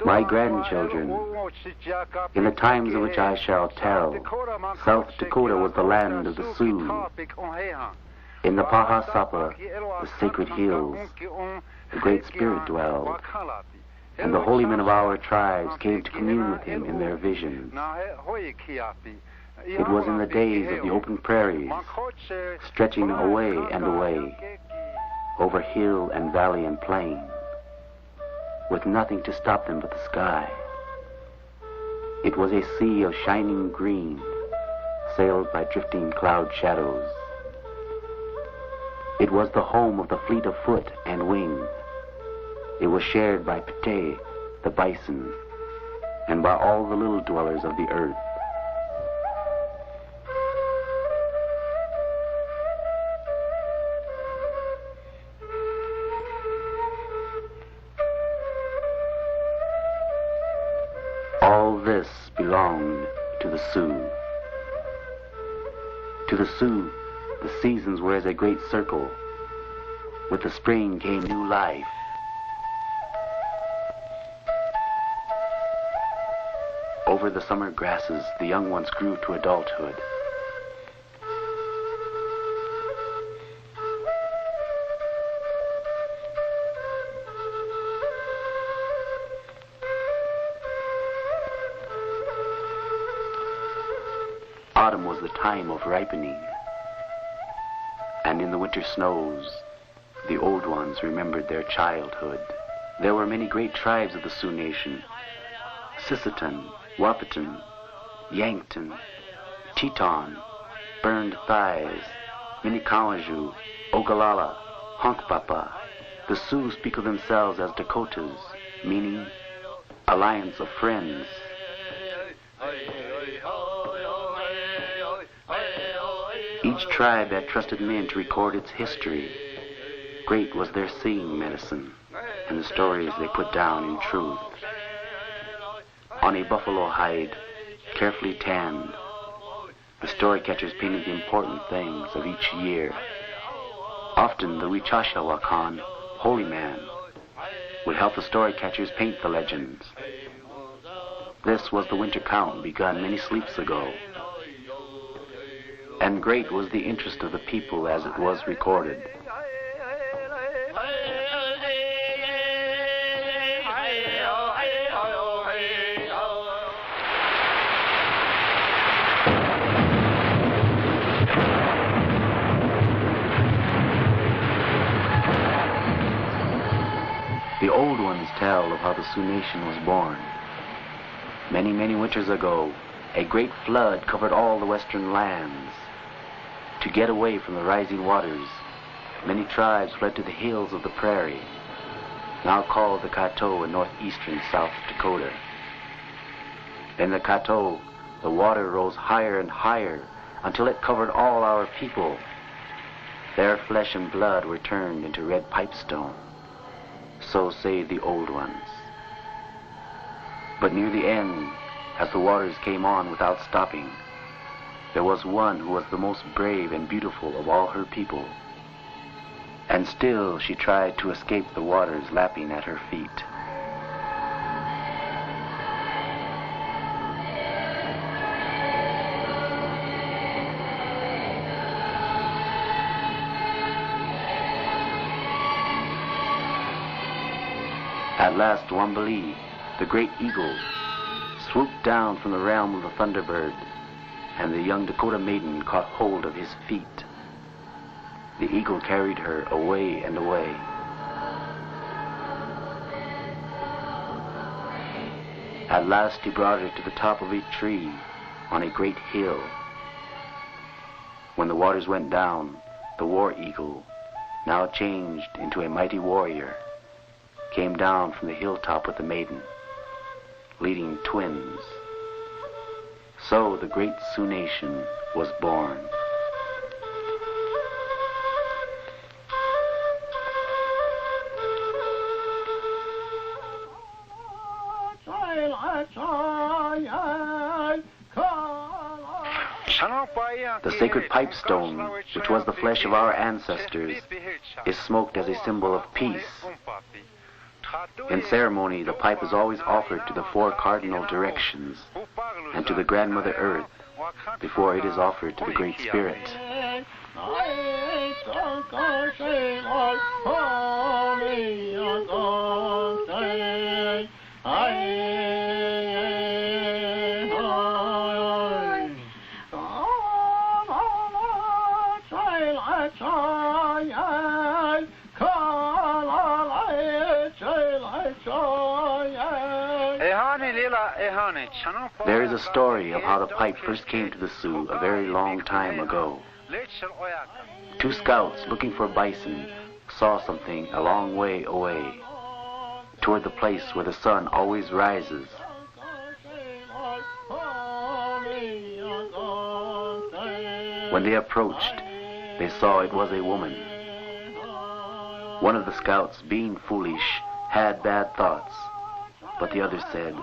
My grandchildren, in the times of which I shall tell, South Dakota was the land of the Sioux. In the Pahasapa, the sacred hills, the Great Spirit dwelled, and the holy men of our tribes came to commune with him in their visions. It was in the days of the open prairies, stretching away and away, over hill and valley and plain, with nothing to stop them but the sky. It was a sea of shining green, sailed by drifting cloud shadows. It was the home of the fleet of foot and wing. It was shared by Pteh, the bison, and by all the little dwellers of the earth. All this belonged to the Sioux. To the Sioux, the seasons were as a great circle. With the spring came new life. Over the summer grasses, the young ones grew to adulthood. Autumn was the time of ripening, and in the winter snows, the old ones remembered their childhood. There were many great tribes of the Sioux Nation: Sisseton, Wahpeton, Yankton, Teton, Burned Thighs, Minnikawaju, Ogallala, Honkpapa. The Sioux speak of themselves as Dakotas, meaning alliance of friends. Each tribe had trusted men to record its history. Great was their seeing medicine, and the stories they put down in truth. On a buffalo hide, carefully tanned, the story catchers painted the important things of each year. Often the Wichashawakan, holy man, would help the story catchers paint the legends. This was the winter count begun many sleeps ago. And great was the interest of the people as it was recorded. The old ones tell of how the Sioux Nation was born. Many, many winters ago, a great flood covered all the western lands. To get away from the rising waters, many tribes fled to the hills of the prairie, now called the Kato in northeastern South Dakota. In the Kato, the water rose higher and higher until it covered all our people. Their flesh and blood were turned into red pipestone. So say the old ones. But near the end, as the waters came on without stopping, there was one who was the most brave and beautiful of all her people. And still she tried to escape the waters lapping at her feet. At last Wambali, the great eagle, swooped down from the realm of the thunderbird, and the young Dakota maiden caught hold of his feet. The eagle carried her away and away. At last he brought her to the top of a tree on a great hill. When the waters went down, the war eagle, now changed into a mighty warrior, came down from the hilltop with the maiden, leading twins. So the great Sioux Nation was born. The sacred pipestone, which was the flesh of our ancestors, is smoked as a symbol of peace. In ceremony, the pipe is always offered to the 4 cardinal directions and to the Grandmother Earth before it is offered to the Great Spirit. There is a story of how the pipe first came to the Sioux a very long time ago. 2 scouts looking for bison saw something a long way away, toward the place where the sun always rises. When they approached, they saw it was a woman. One of the scouts, being foolish, had bad thoughts, but the other said,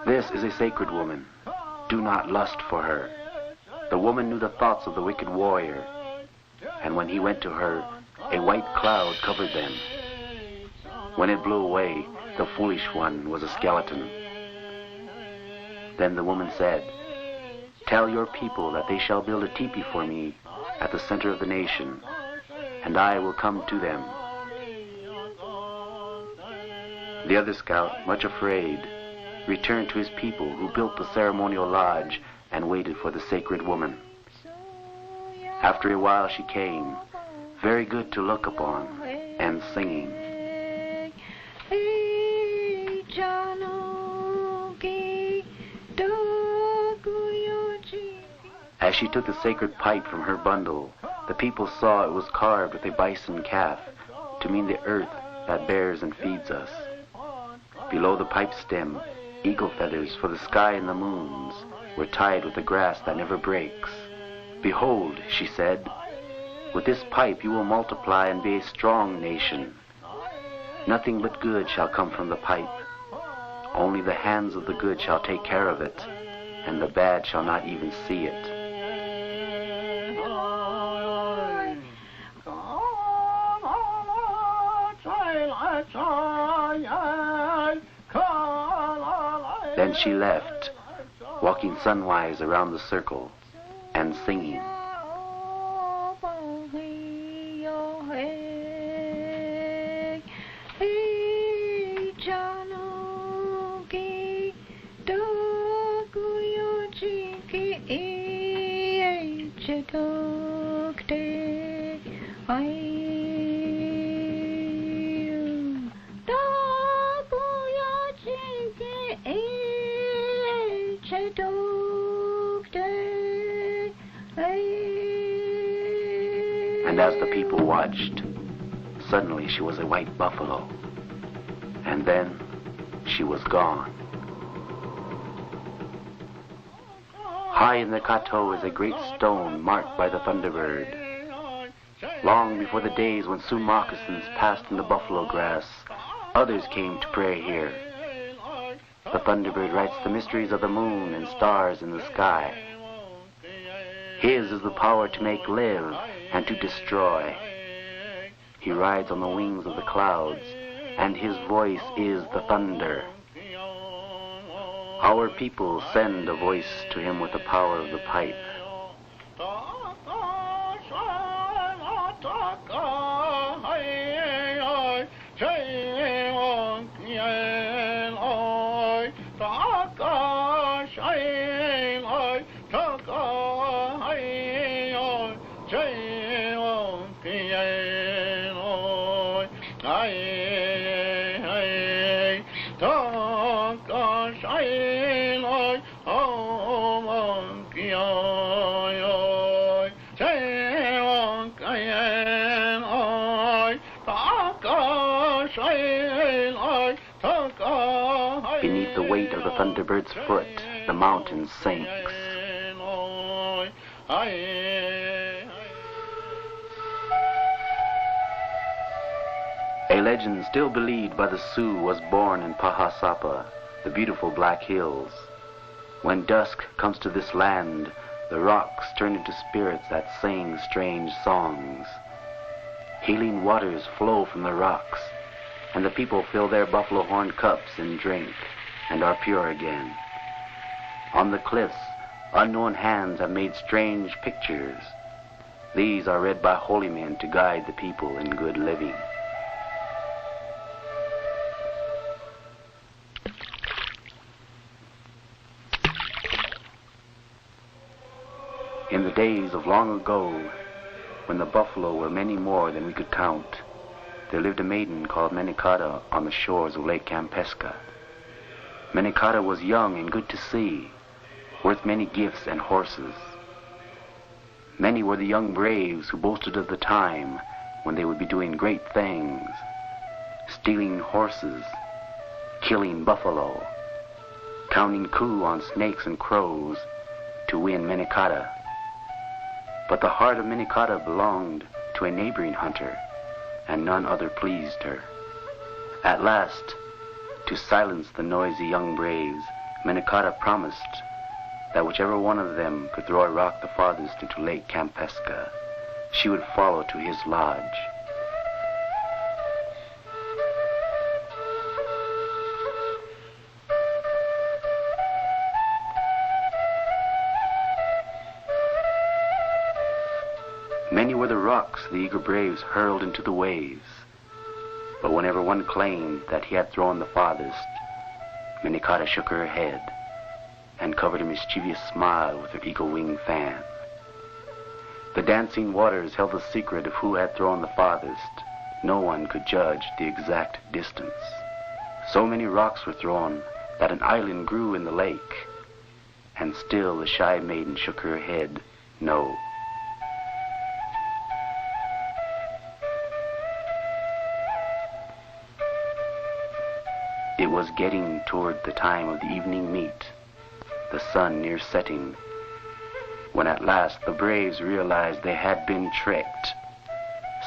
"This is a sacred woman. Do not lust for her." The woman knew the thoughts of the wicked warrior, and when he went to her, a white cloud covered them. When it blew away, the foolish one was a skeleton. Then the woman said, "Tell your people that they shall build a teepee for me at the center of the nation, and I will come to them." The other scout, much afraid, returned to his people, who built the ceremonial lodge and waited for the sacred woman. After a while she came, very good to look upon, and singing. As she took the sacred pipe from her bundle, the people saw it was carved with a bison calf, to mean the earth that bears and feeds us. Below the pipe stem, eagle feathers for the sky and the moons were tied with the grass that never breaks. "Behold," she said, "with this pipe you will multiply and be a strong nation. Nothing but good shall come from the pipe. Only the hands of the good shall take care of it, and the bad shall not even see it." Then she left, walking sunwise around the circle and singing. And as the people watched, suddenly she was a white buffalo, and then she was gone. High in the Kato is a great stone marked by the Thunderbird. Long before the days when Sioux moccasins passed in the buffalo grass, others came to pray here. The Thunderbird writes the mysteries of the moon and stars in the sky. His is the power to make live and to destroy. He rides on the wings of the clouds, and his voice is the thunder. Our people send a voice to him with the power of the pipe. Beneath the weight of the Thunderbird's foot, the mountain sinks. A legend still believed by the Sioux was born in Pahasapa, the beautiful Black Hills. When dusk comes to this land, the rocks turn into spirits that sing strange songs. Healing waters flow from the rocks, and the people fill their buffalo horn cups and drink, and are pure again. On the cliffs, unknown hands have made strange pictures. These are read by holy men to guide the people in good living. In the days of long ago, when the buffalo were many more than we could count, there lived a maiden called Menekata on the shores of Lake Campeska. Menekata was young and good to see, worth many gifts and horses. Many were the young braves who boasted of the time when they would be doing great things, stealing horses, killing buffalo, counting coup on snakes and crows to win Menekata. But the heart of Menekata belonged to a neighboring hunter, and none other pleased her. At last, to silence the noisy young braves, Menekata promised that whichever one of them could throw a rock the farthest into Lake Campeska, she would follow to his lodge. Many were the rocks the eager braves hurled into the waves, but whenever one claimed that he had thrown the farthest, Menekata shook her head and covered a mischievous smile with her eagle-wing fan. The dancing waters held the secret of who had thrown the farthest. No one could judge the exact distance. So many rocks were thrown that an island grew in the lake, and still the shy maiden shook her head no. It was getting toward the time of the evening meat, the sun near setting, when at last the braves realized they had been tricked.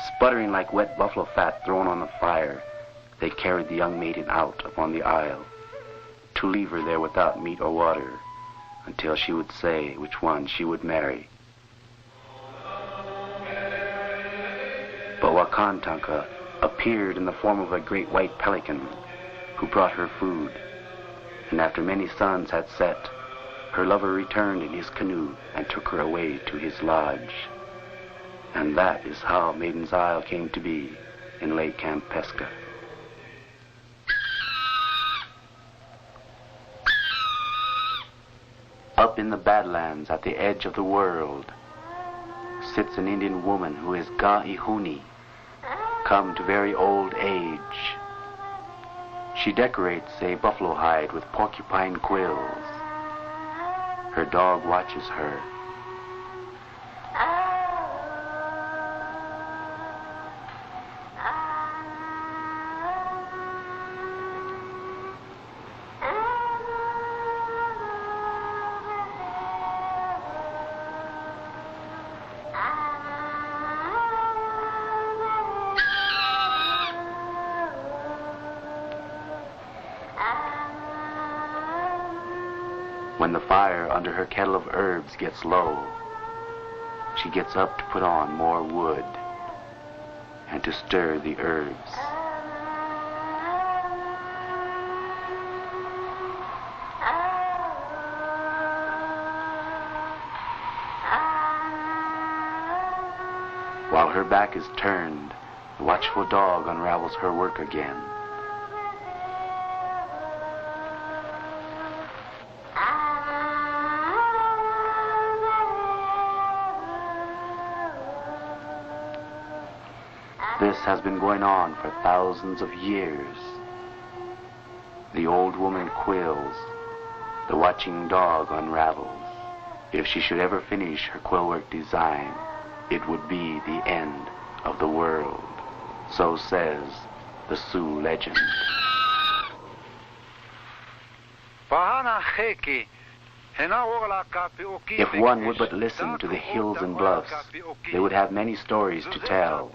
Sputtering like wet buffalo fat thrown on the fire, they carried the young maiden out upon the isle, to leave her there without meat or water, until she would say which one she would marry. But Wakantanka appeared in the form of a great white pelican, who brought her food, and after many suns had set, her lover returned in his canoe and took her away to his lodge. And that is how Maiden's Isle came to be in Lake Campeska. Up in the Badlands at the edge of the world sits an Indian woman who is Ga'ihuni, come to very old age. She decorates a buffalo hide with porcupine quills. Her dog watches her. When the fire under her kettle of herbs gets low, she gets up to put on more wood and to stir the herbs. While her back is turned, the watchful dog unravels her work again. This has been going on for thousands of years. The old woman quills, the watching dog unravels. If she should ever finish her quillwork design, it would be the end of the world. So says the Sioux Legends. If one would but listen to the hills and bluffs, they would have many stories to tell.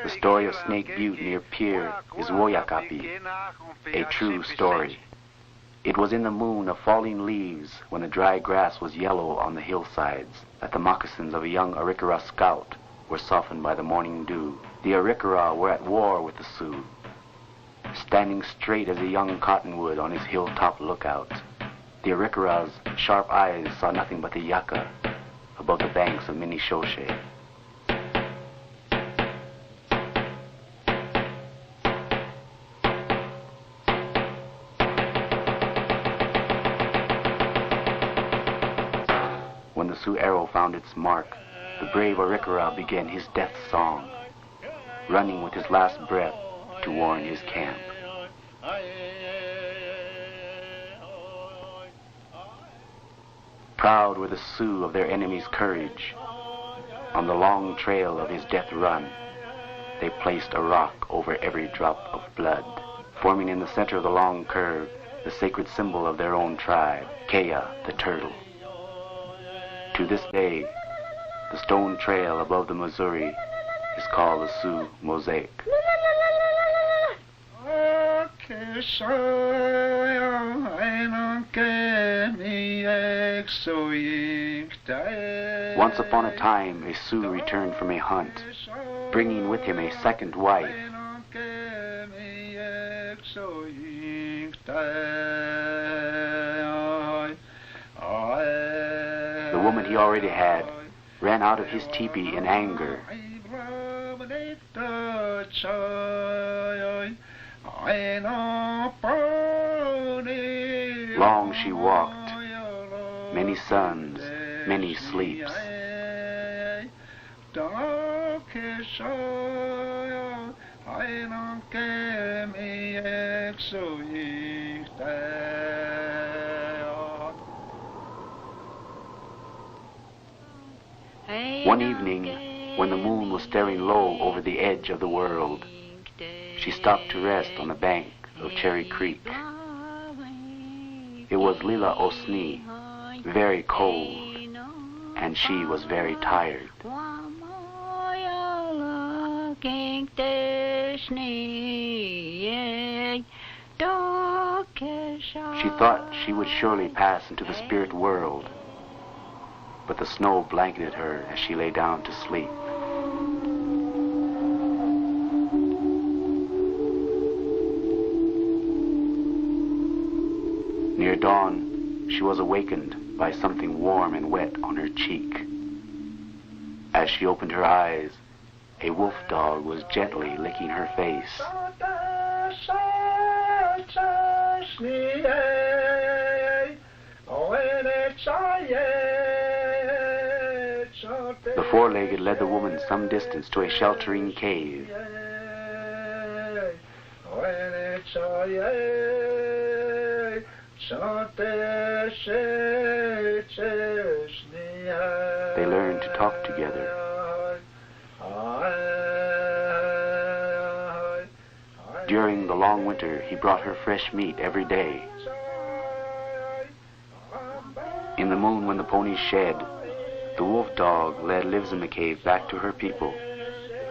The story of Snake Butte near Pierre is Woyakapi, a true story. It was in the moon of falling leaves, when the dry grass was yellow on the hillsides, that the moccasins of a young Arikara scout were softened by the morning dew. The Arikara were at war with the Sioux, standing straight as a young cottonwood on his hilltop lookout. The Arikara's sharp eyes saw nothing but the yucca above the banks of Minnesota. When the Sioux arrow found its mark, the brave Arikara began his death song, running with his last breath to warn his camp. Proud were the Sioux of their enemy's courage. On the long trail of his death run, they placed a rock over every drop of blood, forming in the center of the long curve the sacred symbol of their own tribe, Kea, the turtle. To this day, the stone trail above the Missouri is called the Sioux Mosaic. Once upon a time, a Sioux returned from a hunt, bringing with him a second wife. The woman he already had ran out of his teepee in anger. Long she walked, many suns, many sleeps. One evening, when the moon was staring low over the edge of the world, she stopped to rest on the bank of Cherry Creek. It was Lila Osni, very cold, and she was very tired. She thought she would surely pass into the spirit world, but the snow blanketed her as she lay down to sleep. Near dawn, she was awakened by something warm and wet on her cheek. As she opened her eyes, a wolf dog was gently licking her face. The four-legged led the woman some distance to a sheltering cave. They learned to talk together. During the long winter, he brought her fresh meat every day. In the moon, when the ponies shed, the wolf dog led Lives in the Cave back to her people,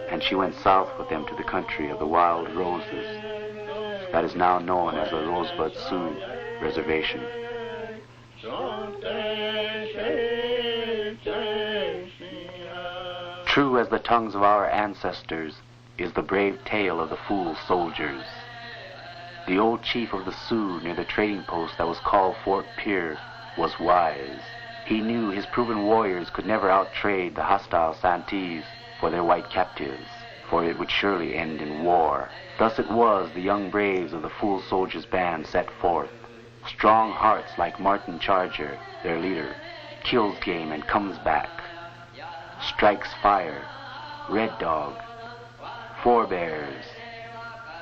and she went south with them to the country of the wild roses that is now known as the Rosebud Sioux Reservation. True as the tongues of our ancestors is the brave tale of the fool soldiers. The old chief of the Sioux near the trading post that was called Fort Pierre was wise. He knew his proven warriors could never outtrade the hostile Santees for their white captives, for it would surely end in war. Thus it was the young braves of the fool soldiers' band set forth. Strong hearts like Martin Charger, their leader, kills game and comes back. Strikes fire, Red Dog, Four Bears,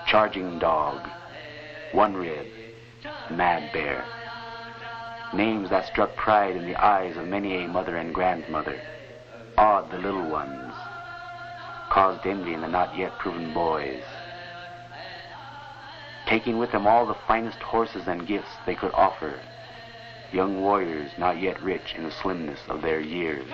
Charging Dog, One Rib, Mad Bear. Names that struck pride in the eyes of many a mother and grandmother, awed the little ones, caused envy in the not yet proven boys. Taking with them all the finest horses and gifts they could offer, young warriors not yet rich in the slimness of their years.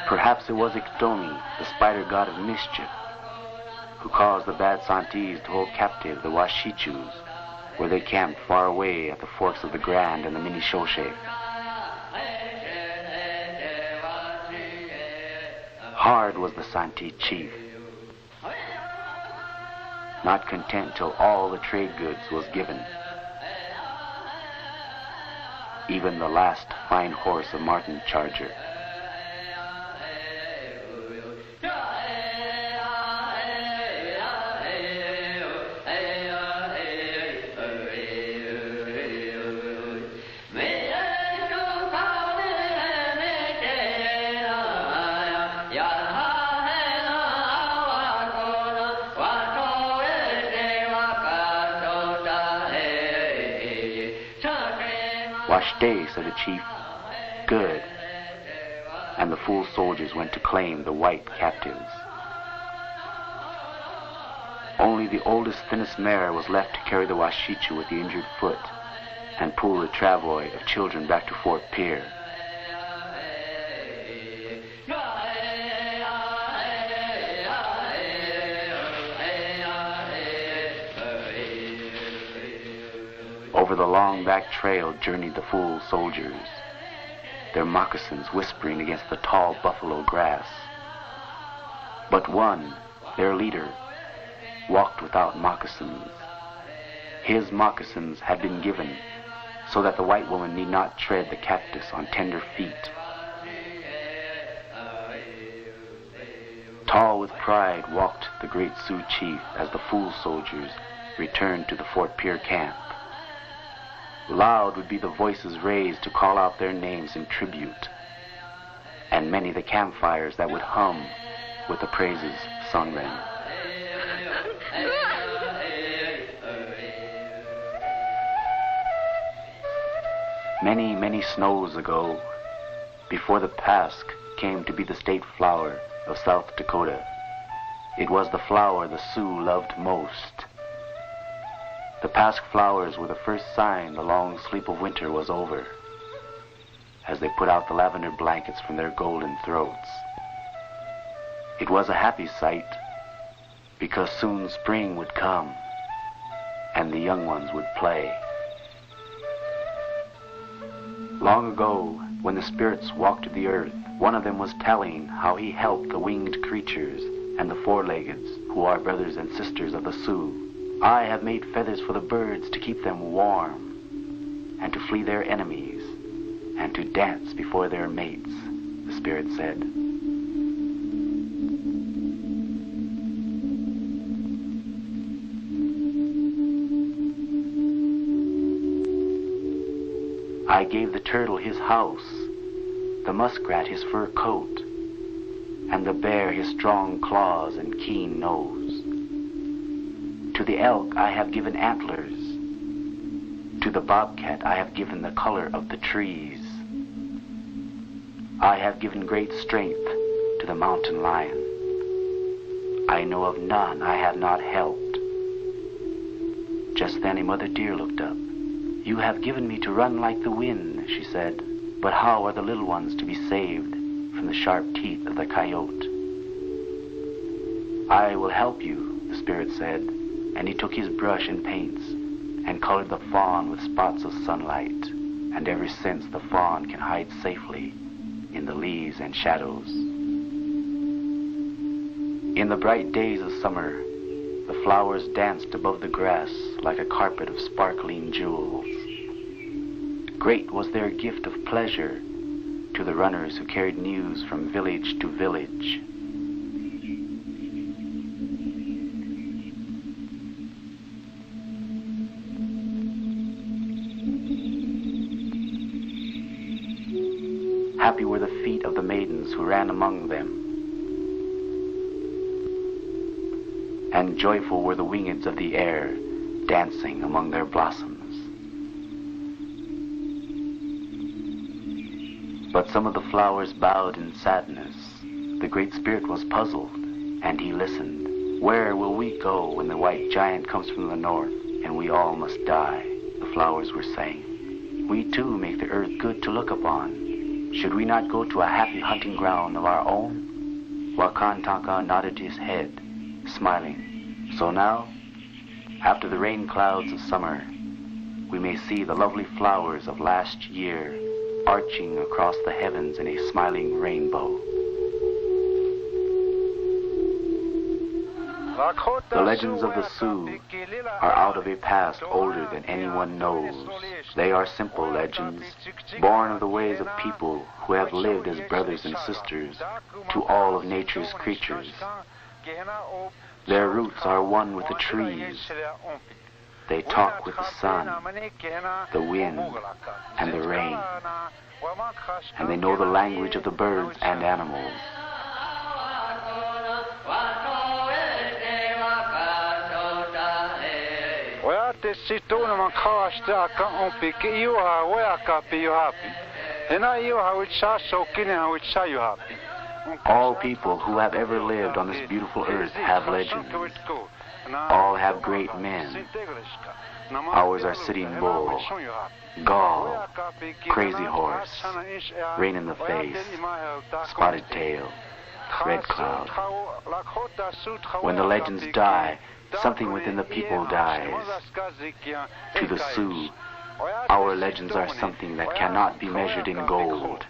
Perhaps it was Iktomi, the spider god of mischief, who caused the bad Santees to hold captive the Washichus, where they camped far away at the forks of the Grand and the Minnesota. Hard was the Santee chief, not content till all the trade goods was given, even the last fine horse of Martin Charger. "Wash day," said the chief. "Good." And the fool soldiers went to claim the white captives. Only the oldest, thinnest mare was left to carry the Washichu with the injured foot and pull the travois of children back to Fort Pierre. Over the long back trail journeyed the fool soldiers, their moccasins whispering against the tall buffalo grass. But one, their leader, walked without moccasins. His moccasins had been given so that the white woman need not tread the cactus on tender feet. Tall with pride walked the great Sioux chief as the fool soldiers returned to the Fort Pierre camp. Loud would be the voices raised to call out their names in tribute, and many the campfires that would hum with the praises sung then. Many, many snows ago, before the Pasque came to be the state flower of South Dakota, it was the flower the Sioux loved most. The Pasque flowers were the first sign the long sleep of winter was over, as they put out the lavender blankets from their golden throats. It was a happy sight, because soon spring would come, and the young ones would play. Long ago, when the spirits walked the earth, one of them was telling how he helped the winged creatures and the four-leggeds, who are brothers and sisters of the Sioux. "I have made feathers for the birds to keep them warm, and to flee their enemies, and to dance before their mates," the spirit said. "I gave the turtle his house, the muskrat his fur coat, and the bear his strong claws and keen nose. To the elk I have given antlers. To the bobcat I have given the color of the trees. I have given great strength to the mountain lion. I know of none I have not helped." Just then a mother deer looked up. "You have given me to run like the wind," she said, "but how are the little ones to be saved from the sharp teeth of the coyote?" "I will help you," the spirit said, and he took his brush and paints and colored the fawn with spots of sunlight, and ever since the fawn can hide safely in the leaves and shadows. In the bright days of summer, the flowers danced above the grass like a carpet of sparkling jewels. Great was their gift of pleasure to the runners who carried news from village to village. Happy were the feet of the maidens who ran among them, and joyful were the wingeds of the air dancing among their blossoms. But some of the flowers bowed in sadness. The Great Spirit was puzzled, and he listened. "Where will we go when the white giant comes from the north, and we all must die?" the flowers were saying. "We too make the earth good to look upon. Should we not go to a happy hunting ground of our own?" Wakantanka nodded his head, smiling. So now, after the rain clouds of summer, we may see the lovely flowers of last year arching across the heavens in a smiling rainbow. The legends of the Sioux are out of a past older than anyone knows. They are simple legends, born of the ways of people who have lived as brothers and sisters to all of nature's creatures. Their roots are one with the trees. They talk with the sun, the wind, and the rain. And they know the language of the birds and animals. All people who have ever lived on this beautiful earth have legends. All have great men. Ours are Sitting Bull, Gall, Crazy Horse, Rain in the Face, Spotted Tail, Red Cloud. When the legends die, something within the people dies. To the Sioux, our legends are something that cannot be measured in gold.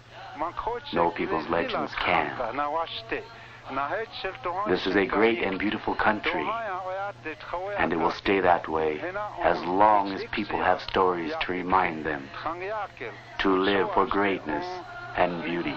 No people's legends can. This is a great and beautiful country, and it will stay that way as long as people have stories to remind them to live for greatness and beauty.